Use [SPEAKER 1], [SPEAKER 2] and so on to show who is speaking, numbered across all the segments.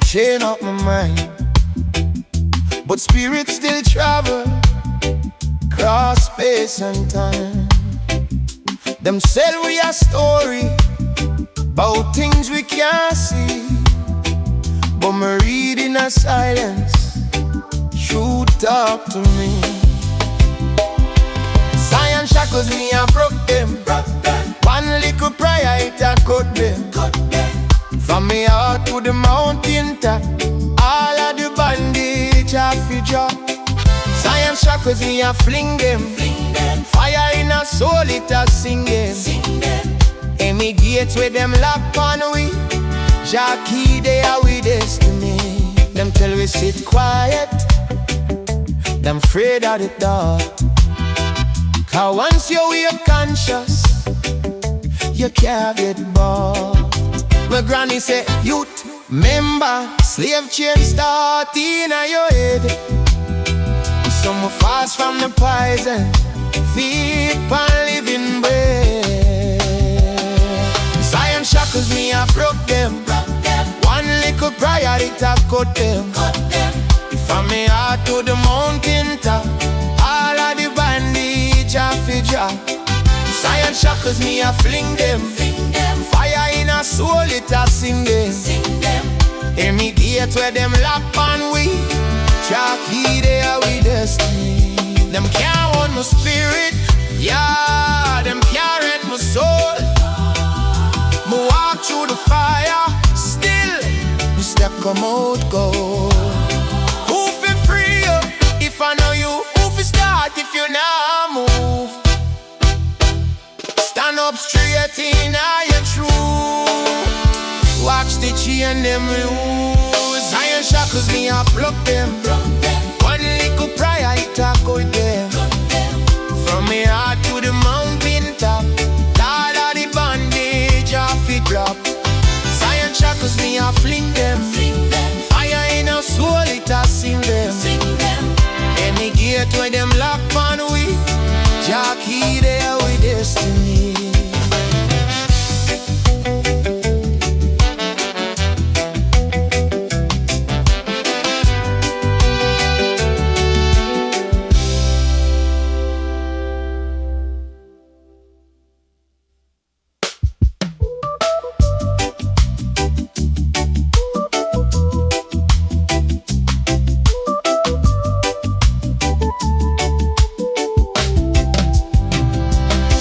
[SPEAKER 1] chain up my mind, but spirit still travel cross space and time. Them sell we a story about things we can't see, but me read in a silence. Truth talk to me. Science shackles me and broke them. One little prayer it a cut them. From me heart to the mountain top, all of the bandage I fi drop. Science shackles me a fling them. Fire in a soul it a sing them. Any gates with them lock on we, Jackie they are with destiny. Them tell we sit quiet, them afraid of the dark. Cause once you wake conscious, you can't get bored. My granny say, youth, remember, slave chain start in your head. Some will fast from the poison, feed pan living bread. Science shackles me, I broke them. One little prayer, it a cut them. From me heart to the mountain top, all of the bandage I fi drop. Science shackles me, I fling them. Fire in a soul, it a sing them. Any gate where them lock on we, Jackie they are with destiny. Them can't want my spirit, yeah, them can't rent my soul. Me walk through the fire, still, my step come out gold. Who fi free you, if I know you? Who fi start if you not move? Stand up straight in your truth. Watch the chain them loose. Iron shackles me, I pluck them. One little prayer, it a cut them. From me heart to the mountain top, all of the bandage I fi drop. Science shackles me, I fling them. Fire in a soul, it a sing them. Any gate where them lock on we, Jackie there with destiny.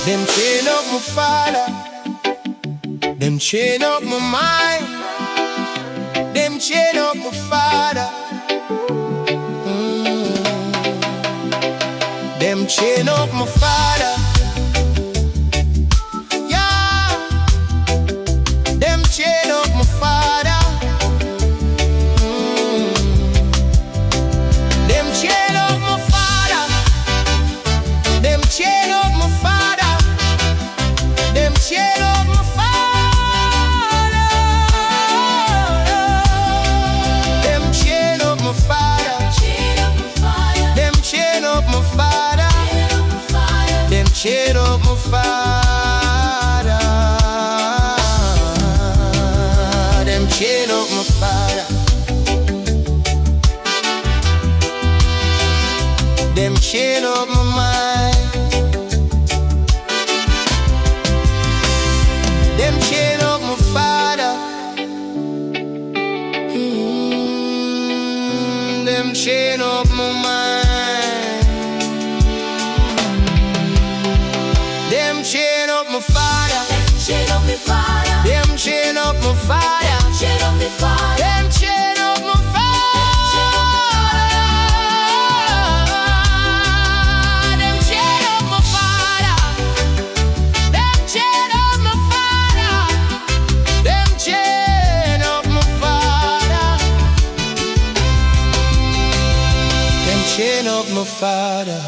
[SPEAKER 1] Them chain up my father, them chain up my mind, them chain up my father. Them chain up my father, yeah. Them chain up my father, them chain up my father, them chain up my father. Them chain up my father. Them chain up my father. Them chain up my father. Them chain up my father. Them chain up my father. Them chain up my mind. Them chain up my father. Them chain up my mind. Them chain up my father.
[SPEAKER 2] Chain up me fire.
[SPEAKER 1] Them chain up my father.
[SPEAKER 2] Chain up me fire.
[SPEAKER 1] Them chain up my father. Them chain up my father. Them chain up my father. Them chain up my father. Them chain up my father.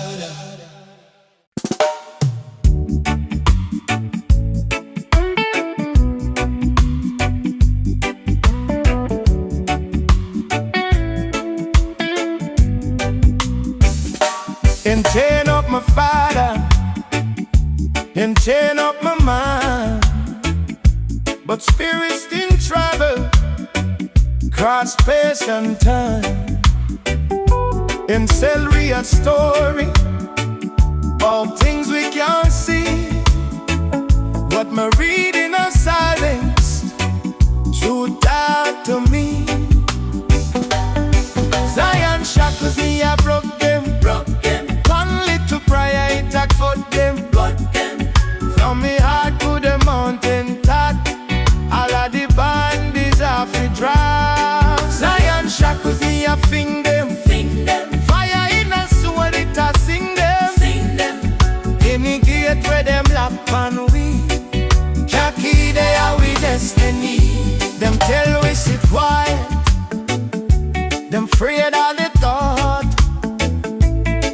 [SPEAKER 1] And chain up my father, and chain up my mind, but spirits in trouble across space and time, in celery a story of things we can't see, but my reading of silence should talk to me. Zion shackles me a broke them. One little prayer it a cut them. From me heart to the mountain top, all of the bandits have to drop. Zion shackles me a fing them. Fire in a sword it a sing them. Any gate where them lap and we Jackie they are we destiny. Them tell we sit quiet, them afraid of the thought.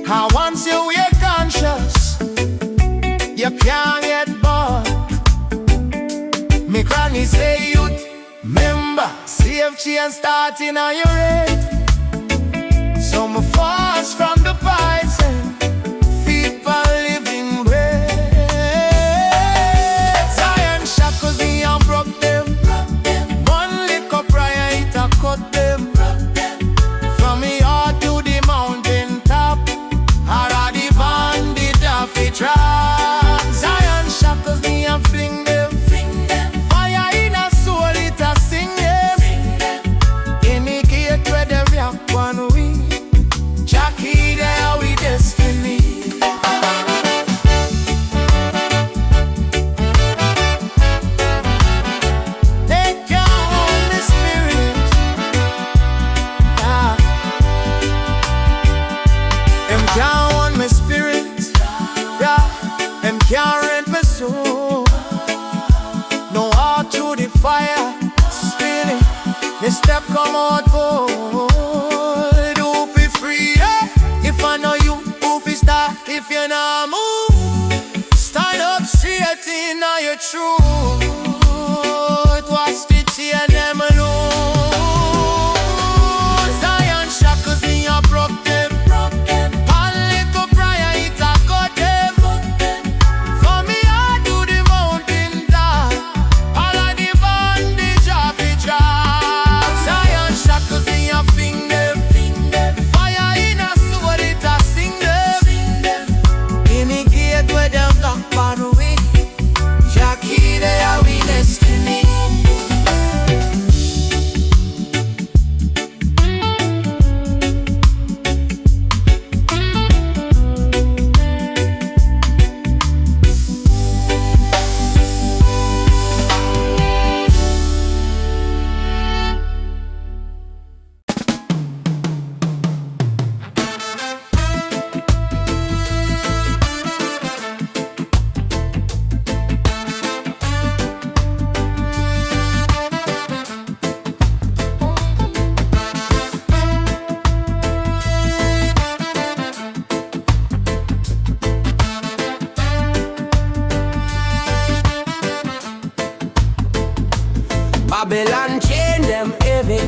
[SPEAKER 1] How once you were conscious, you can't get bored. Me granny say youth, remember, CFG and starting on your head. So me fast from the poison, feet for living bread. Zion shackles me and broke them. One lick up prayer it a cut them. From me heart to the mountain top, all of the bandit have to trap. Zion shackles me and fling them. Fire in a soul it a sing them. Any gate where them rock one we Jackie there we destiny. Take your Holy Spirit, yeah. Them can't want my spirit, yeah. Them can't rent my soul. No heart through the fire, spinning. The step come out cold. Who be free, yeah? If I know you, who be start if you not move. Stand up straight in your truth. Watch the chain them alone. Zion shackles in your broke them. One little prayer it a cut them. From me heart to the mountain top, all of the bandage have to drop. Zion shackles in your finger. Fire in a sword it a sing them. Any gate where them lock on the way, Jackie they are we destiny.
[SPEAKER 3] Babylon chain them heavy.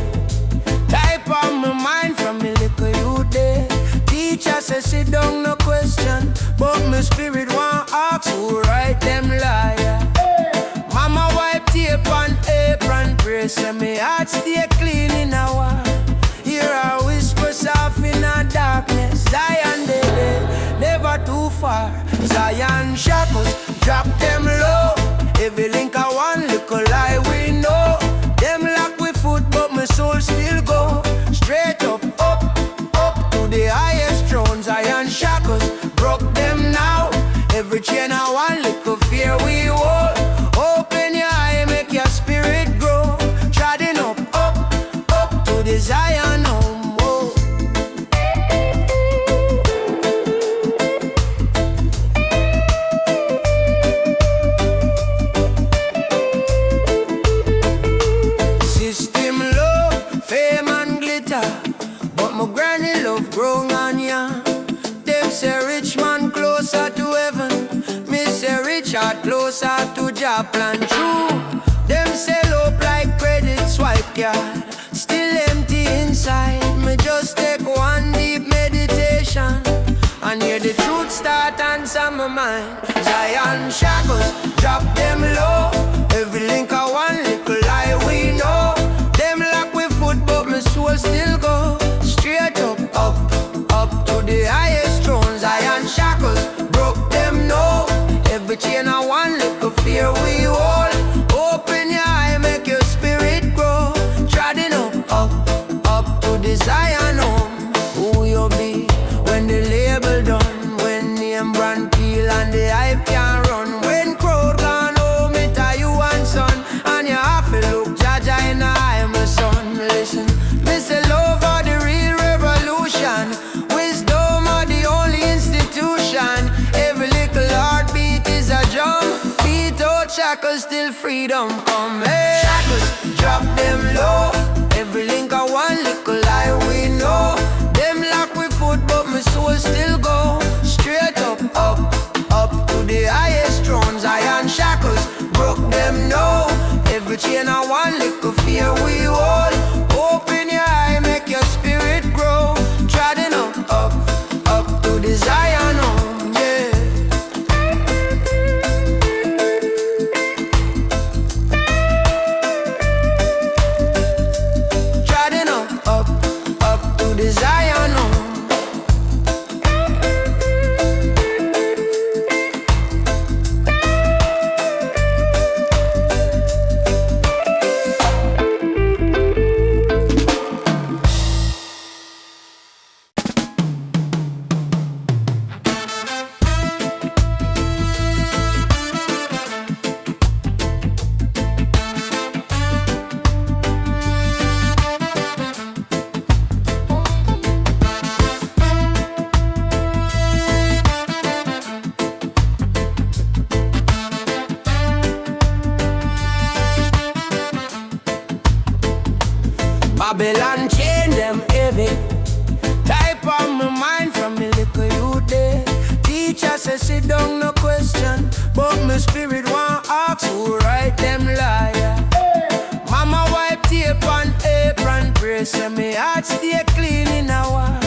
[SPEAKER 3] Type on my mind from me little youth day. Teacher say sit down no question, but my spirit want ask who write them liar. Mama wipe tape on apron, pray say me heart stay clean in a while. Hear her whisper soft in a darkness. Zion they never too far. Zion shackles drop them low. Every link I one little lie we know. Them lock with foot but my soul still go. Straight up, up, up to the highest throne. Zion shackles broke them now. Every chain I one little fear we hold. Open your eye, make your spirit grow. Treading up, up, up to the Zion home. Oh. System love, fame and glitter, but my granny love growing on ya. Them say rich man closer to heaven, me say rich heart closer to Jah plan. True, them sell up like credit swipe card, still empty inside. Me just take one deep meditation and hear the truth start answer my mind. Zion shackles drop them low. Every link I one little lie we know. Them lock with football. soul still go straight up, up, up to the highest thrones. Iron shackles broke them, no. Every chain I one little fear we hold. Open your eye, make your spirit grow. Treading up, up, up to the Zion home. Who you be when the label done? When name brand peel and the hype can run. When crowd gone home, it are you and son. And you have to look Jaja in the eye, my son. Listen, me say love are the real revolution. Wisdom are the only institution. Every little heartbeat is a drum. Beat out shackles till freedom come. Hey, shackles, drop them low. Every link of one little lie we know. Them lock with foot but my soul still go straight up, up, up to the highest thrones. Iron shackles broke them, no. Every chain I one little fear we hold. Open your eye, make your spirit grow. Treading up, up, up to the Zion home, yeah. Treading up, up, up to the Zion home. Babylon chain them heavy. Type on my mind from me little youth day. Teacher say sit down, no question. But my spirit want ask who write them liar. Mama wipe tape on apron. Pray say me heart stay clean in a while.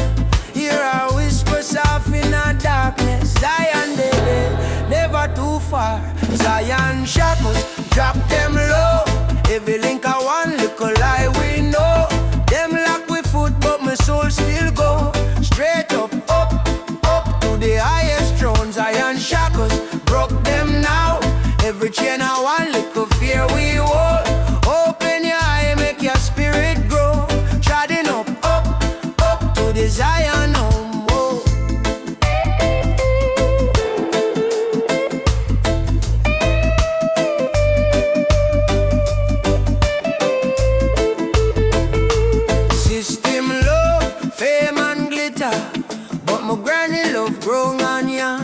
[SPEAKER 3] Hear a whisper soft in a darkness. Zion baby, never too far. Zion shackles, drop them low. Every link I one little lie we know. Them lock with foot but my soul still go straight up, up, up to the highest thrones. Iron shackles broke them now. Every chain I one little fear we hold. Open your eye, make your spirit grow. Treading up, up, up to the Zion home, oh. System love, fame and glitter, but my granny love growing on ya.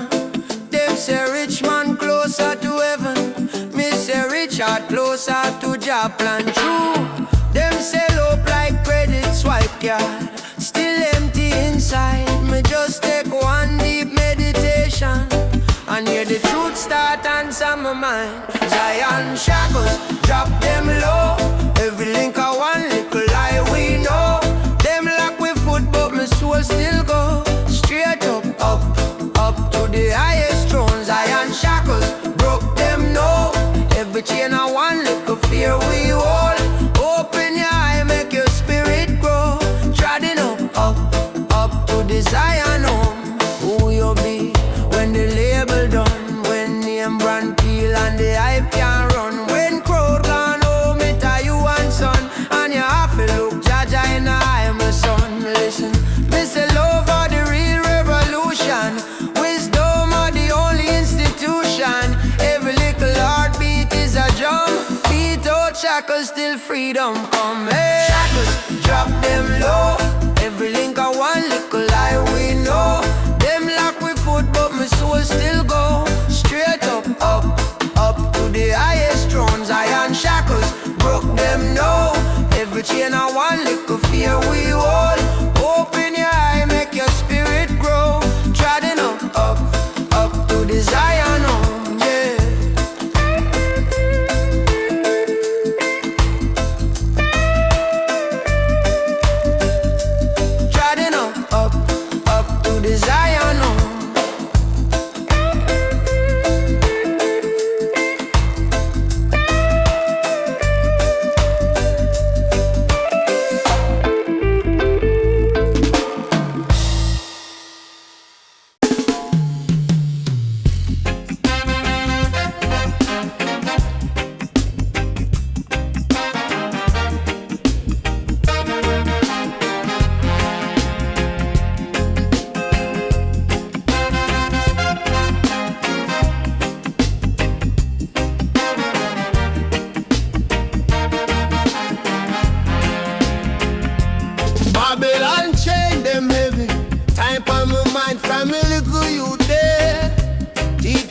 [SPEAKER 3] Them say rich man closer to heaven, me say rich heart closer to Jah plan. True, them sell up like credit swipe card, still empty inside. Me just take one deep meditation and hear the truth start answer my mind. Zion shackles, drop them low. Every link of one little lie we know. Them lock with foot but my soul still go straight up, up, up to the highest thrones. Iron shackles broke them, no. Every chain I one little fear we hold. Open your eye, make your spirit grow. Treading up, up, up to the Zion home. Who you be when the label done? When name brand peel and the hype can run. When crowd gone home, it are you and son. And you have to look Jaja in the eye, my son. Listen, me say love are the real revolution. Wisdom are the only institution. Every little heartbeat is a drum. Beat out shackles till freedom come. Hey, shackles, drop them low. Every link of one little lie we know. Them lock with foot but my soul still go straight up, up, up to the highest thrones. Iron shackles broke them, no. Every chain I one little fear we hold. Open your eye, make your spirit grow. Treading up, up, up to the Zion home, yeah. Treading up, up to the Zion home.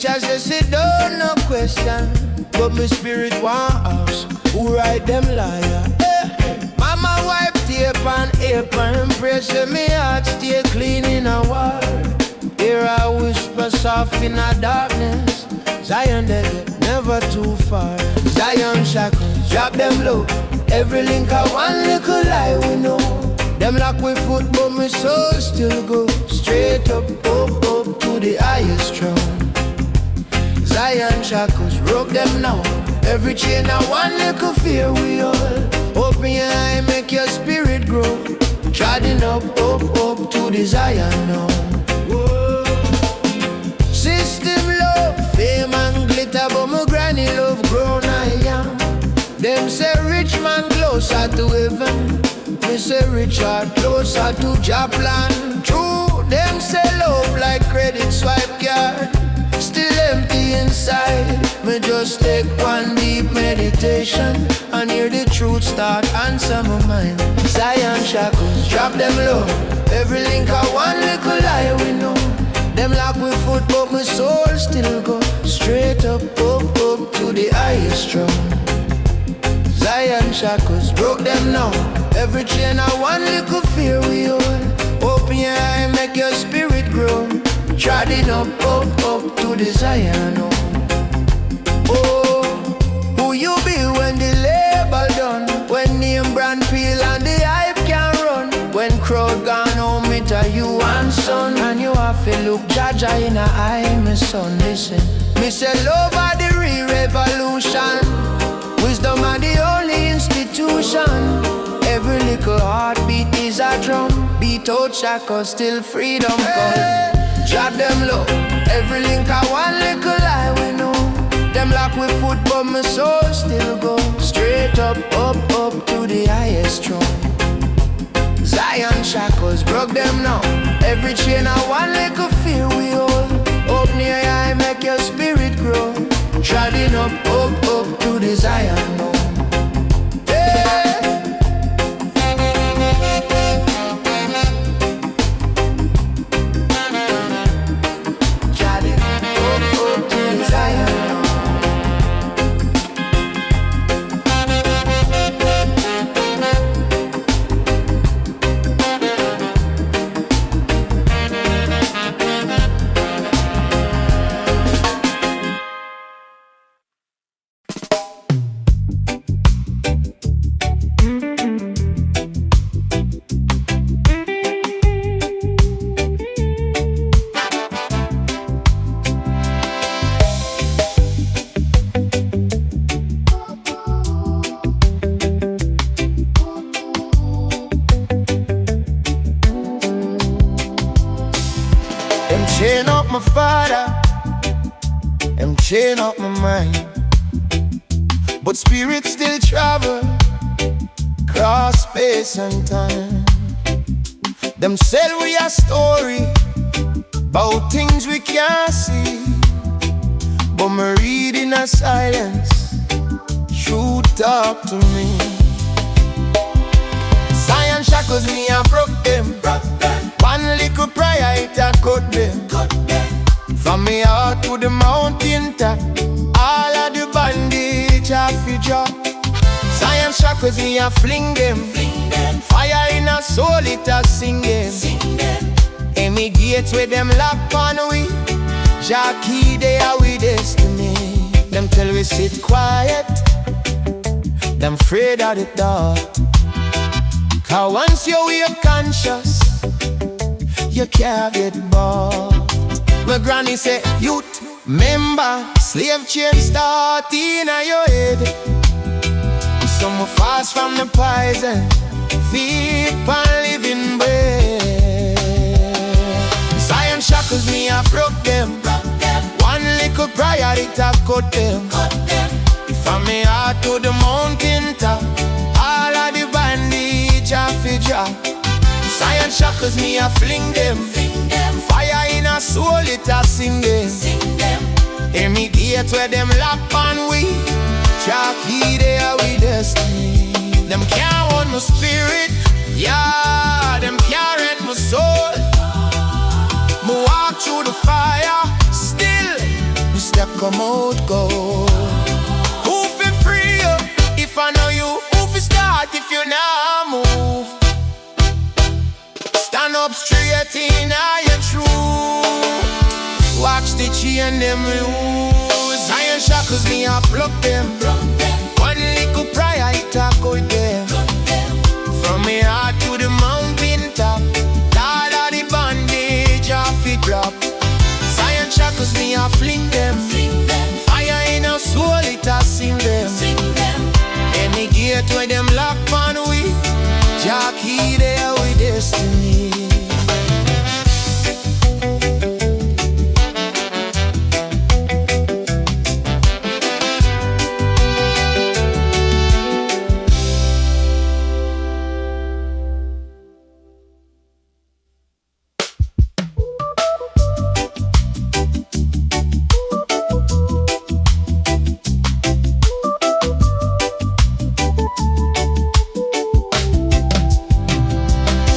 [SPEAKER 3] Teacher says she don't no question, but my spirit want ask, who write them liar? Mama wipe tape and apron, pray say me heart stay clean in a war. Hear a whisper soft in a darkness, Zion desert, never too far. Zion shackles, drop them low. Every link a one little lie we know. Them lock with foot but my soul still go straight up, up, up to the highest throne. Zion shackles, rope them now. Every chain a one little fear we all. Open your eye, make your spirit grow. Treading up, up, up to the Zion now. Whoa. System love, fame and glitter, but my granny love grown I am. Them say rich man closer to heaven, me say rich heart closer to Japlan. True, them say love like credit swipe card, still empty inside. Me just take one deep meditation and hear the truth start answer my mind. Zion shackles, drop them low. Every link a one little lie we know. Them lock with foot but my soul still go straight up, up, up to the highest throne. Zion shackles, broke them now. Every chain a one little fear we hold. Open your eye, make your spirit grow. Treading up, up, up to the Zion. Oh, who you be when the label done? When name brand peel and the hype can run. When crowd gone home, it a you and son. And you have to look Jaja in a eye, my son. Listen, me say love are the real revolution. Wisdom are the only institution. Every little heartbeat is a drum. Beat out shackles, still freedom come. Drop them low. Every link a one little lie we know. Them lock with foot but my soul still go straight up, up, up to the highest throne. Zion shackles, broke them now. Every chain a one little fear we hold. Open your eye, make your spirit grow. Treading up, up, up to the Zion now.
[SPEAKER 1] Chain up my father, them chain up my mind, but spirit still travel cross space and time. Them sell we a story about things we can't see, but me read in a silence. Truth talk to me. Zion shackles me and broke them. One little prayer it a cut them. From me heart to the mountain top, all of the bandage I fi drop. Zion shackles me a fling them. Fire in a soul it a sing them. Any gates with them lock on we, Jackie they are with destiny. Them tell we sit quiet, them afraid of the dark. Cause once you wake conscious, you can't get bored. My granny say, youth, member, slave chain start in your head. Some fast from the poison, feed pan living bread. Zion shackles me a broke them. One little prayer it a cut them. From me heart to the mountain top, all of the bandage I fi drop. Zion shackles me a fling them. Fire in a soul it a sing them. Any gate where them lock on we, Jackie they are with destiny. Them can't hold my spirit, yeah. Them can't rent my soul. Me walk through the fire, still me that come out gold. Who fi free you if I know you? Who fi start if you not move? Stand up straight in your truth. Watch the chain them loose. Iron shackles me I pluck them. One little prayer it a cut them. From me heart to the mountain top. All of the bandage off it drop. Iron shackles me I fling them. Fire in our soul it a sing them. Any gate where them lock on we, Jah key there with destiny.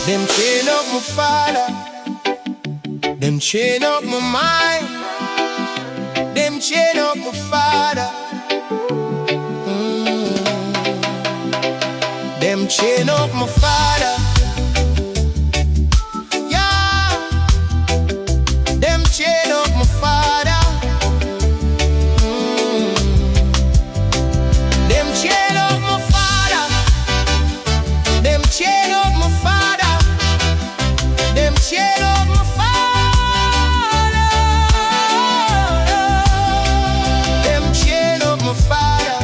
[SPEAKER 1] Them chain up my father, them chain up my mind, them chain up my father. Them chain up my father. Yeah, them chain up my father. Them chain up my father. Them chain up my father. Them chain up my father. Them chain up my father.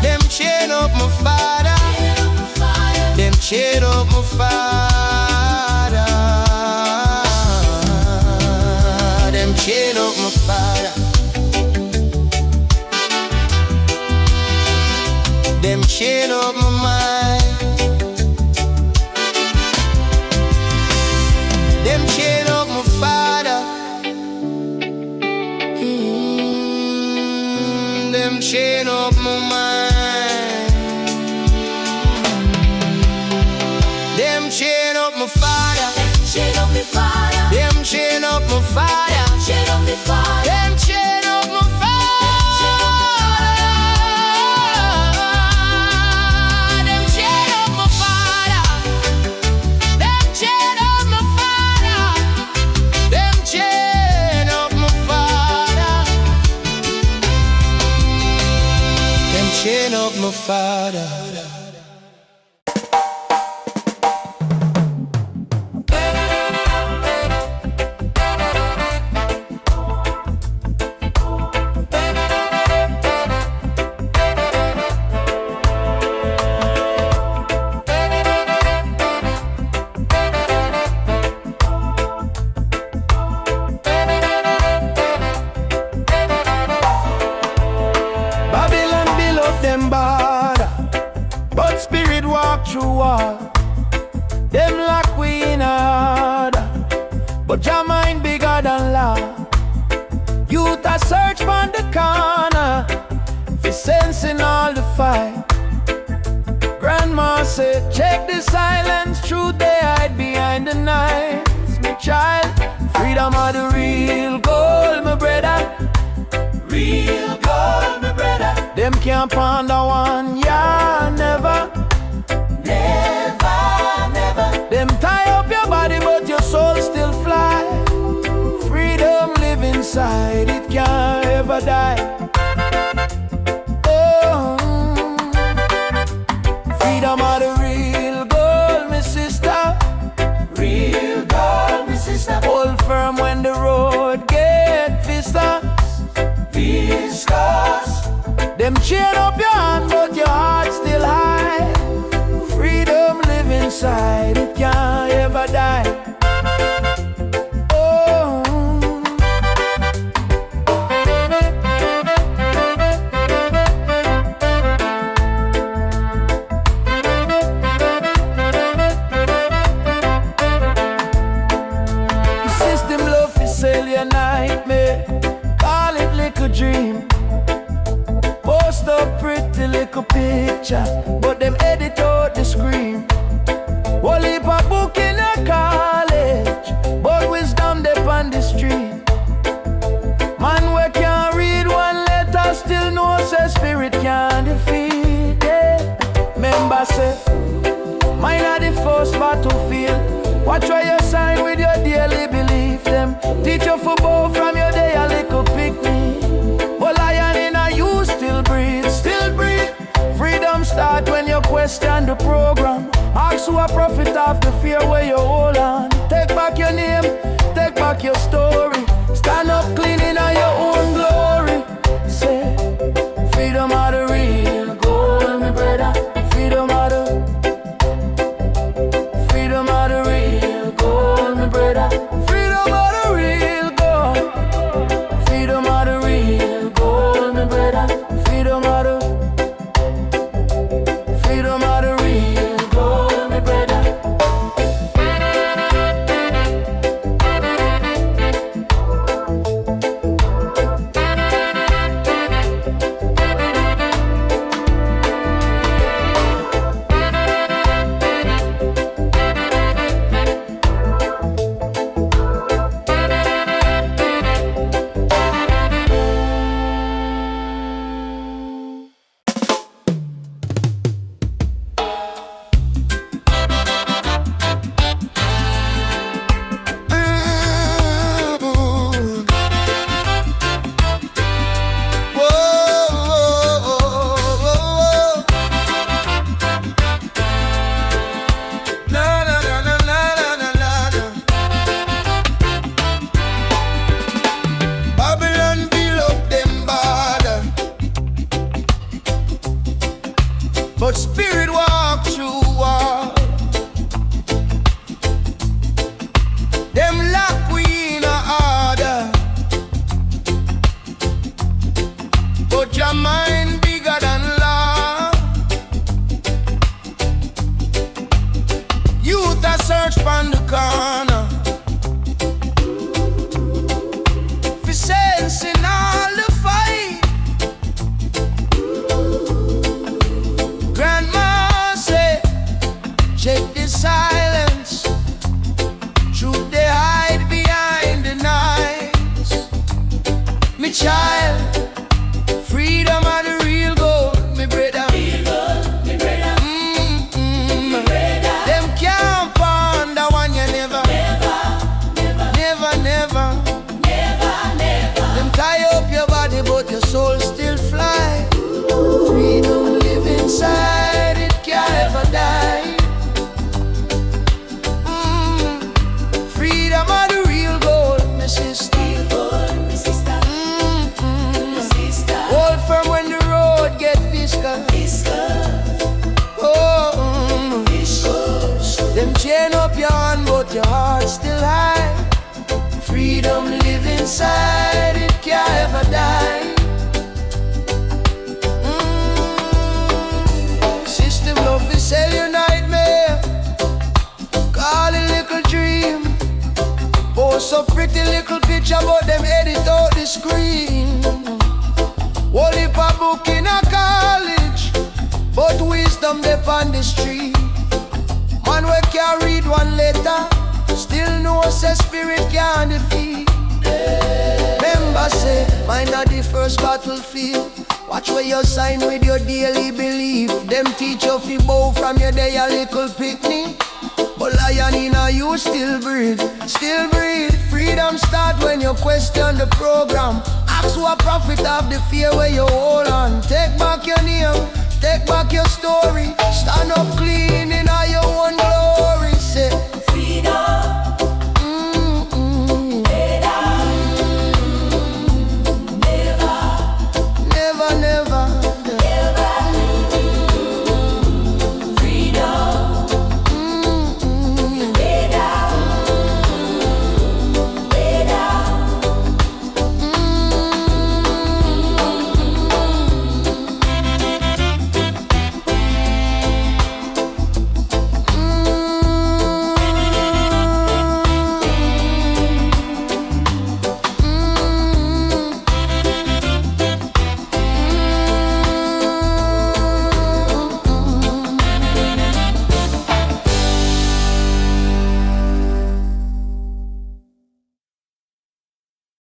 [SPEAKER 1] Them chain up my father. Them chain up my father. Them chain up my father. Them chain up my mind. Them chain up my father. Them chain up my mind. Them chain up my father.
[SPEAKER 2] Chain up me fire.
[SPEAKER 1] Them chain up my father.
[SPEAKER 2] Chain up me fire.
[SPEAKER 1] Them chain up my father. Them chain up my father. Them chain up my father. Them chain up my father. Them chain up my father. Babylon build up them border, but spirit walk through wall. Them lock we in order, but your mind bigger than law. Youth a search from the corner, for sensing all the fight. Grandma said, check the silence, truth they hide behind the knives. My child, freedom of the real gold, my brother. Real gold, my brother. Them can't pound a one, yeah, never. Never, never. Them tie up your body, but your soul still fly. Freedom live inside, it can't ever die. Oh, freedom of the real gold, my sister. Real gold, my sister. Hold firm when the road get vistas. Them chain up your hand, but your heart still high. Freedom live inside, it can't ever die. Oh, the system love to sell your nightmare. Call it little dream. Post a pretty little picture, but them edit out the screen. Whole heap of book in a college, but wisdom they on the street. Man,
[SPEAKER 3] Watch where you sign with your daily belief them. Teach you for bow from your day a little picnic. But lion in a you still breathe, still breathe. Freedom start when you question the program. Ask who a prophet of the fear where you hold on. Take back your name, take back your story. Stand up clean in your own glory. Say, freedom of the real gold, my brother. Freedom of the real gold, my brother. Freedom of the real gold. Freedom of the real gold, my brother. Freedom of the real gold, my brother. But spirit walk through wall. Them lock we in a order. But your mind bigger than law. Youth a search from the corner for sense in all the fight. Grandma say, check the silence. Truth they hide behind the nights. Me child, freedom of the real gold, me brother.
[SPEAKER 2] Real gold, me brother. Me brother.
[SPEAKER 3] Them can't find the one you never,
[SPEAKER 2] Never,
[SPEAKER 3] never, never.
[SPEAKER 2] never.
[SPEAKER 3] Them tie up your body, but your soul still fly. Freedom live inside, it can't ever die. Freedom of the real gold, my sister.
[SPEAKER 2] Real gold, my sister. My sister.
[SPEAKER 3] Hold firm when the road get fiscal. Oh, them chain up your hand, but your heart still high. Freedom live inside, it can't ever die. System love to sell your nightmare. Call it little dream. Post a pretty little picture, but them edit out the screen. Whole heap a book in a college, but wisdom they on the street. Man we can't read one letter, still know say spirit can't defeat. Remember say, mine not the first battlefield. Watch where you sign with your daily belief. Them teach you fi bow from your day a little picnic. But lion in a you still breathe, still breathe. Freedom start when you question the program. Ask who a prophet of the fear where you hold on. Take back your name, take back your story. Stand up clean in your own glory.